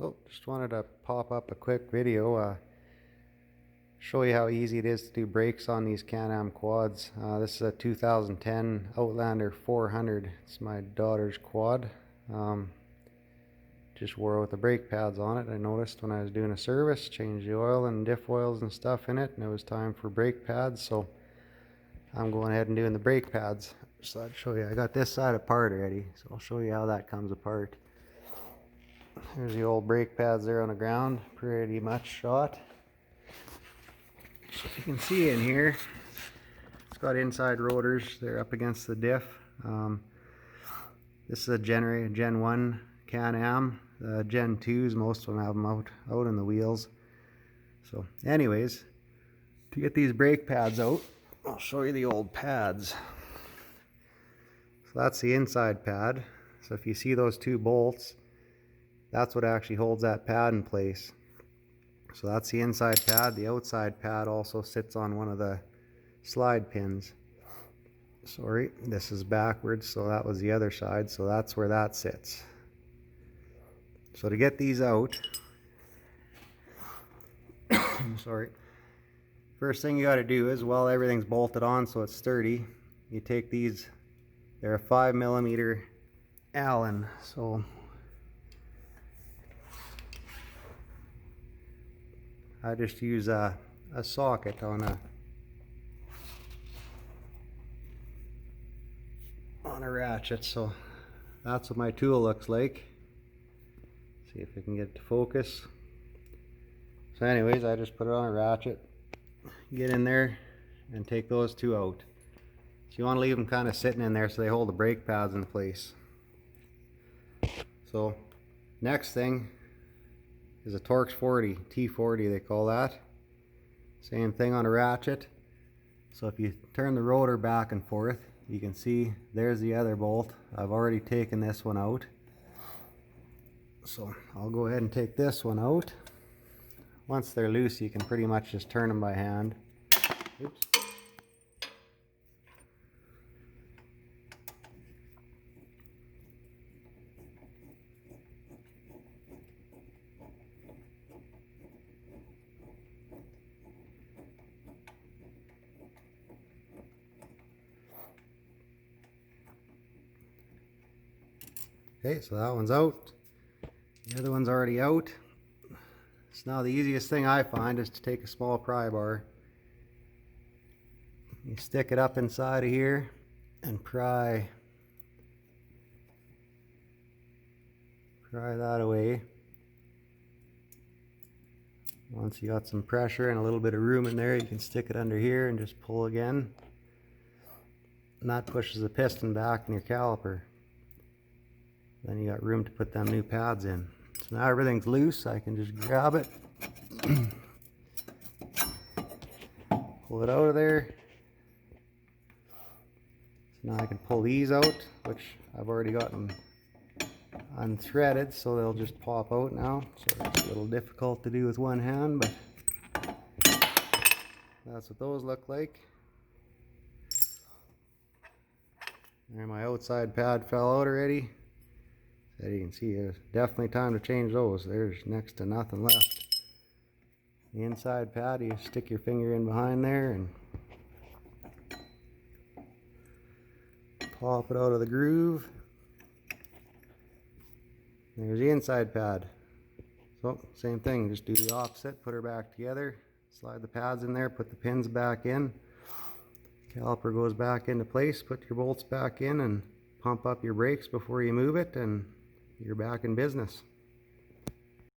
Oh, just wanted to pop up a quick video, show you how easy it is to do brakes on these Can Am quads. This is a 2010 Outlander 400. It's my daughter's quad. Just wore out the brake pads on it. I noticed when I was doing a service, changed the oil and diff oils and stuff in it, and it was time for brake pads, so I'm going ahead and doing the brake pads. So I'd show you, I got this side apart already, so I'll show you how that comes apart. There's the old brake pads there on the ground, pretty much shot. So you can see in here, it's got inside rotors. They're up against the diff. This is a Gen 1 Can Am. Gen 2s, most of them have them out in the wheels. So anyways, to get these brake pads out, I'll show you the old pads. So that's the inside pad. So if you see those two bolts, that's what actually holds that pad in place. So that's the inside pad. The outside pad also sits on one of the slide pins. Sorry, this is backwards, so that was the other side, so that's where that sits. So to get these out, sorry, first thing you got to do is, while everything's bolted on so it's sturdy, you take these, they're a 5mm Allen, so I just use a socket on a ratchet. So that's what my tool looks like. See if I can get it to focus. So anyways, I just put it on a ratchet, get in there and take those two out. So you want to leave them kind of sitting in there so they hold the brake pads in place. So next thing is a Torx 40, T40 they call that. Same thing on a ratchet. So if you turn the rotor back and forth, you can see there's the other bolt. I've already taken this one out. So I'll go ahead and take this one out. Once they're loose, you can pretty much just turn them by hand. Oops. Okay, so that one's out. The other one's already out. So now the easiest thing I find is to take a small pry bar. You stick it up inside of here and pry that away. Once you got some pressure and a little bit of room in there, you can stick it under here and just pull again. And that pushes the piston back in your caliper. Then you got room to put them new pads in. So now everything's loose, I can just grab it, pull it out of there. So now I can pull these out, which I've already gotten unthreaded, so they'll just pop out now. So it's a little difficult to do with one hand, but that's what those look like. There, my outside pad fell out already. As you can see, it's definitely time to change those. There's next to nothing left. The inside pad, you stick your finger in behind there and pop it out of the groove. There's the inside pad. So same thing, just do the opposite, put her back together, slide the pads in there, put the pins back in. Caliper goes back into place, put your bolts back in and pump up your brakes before you move it, and you're back in business.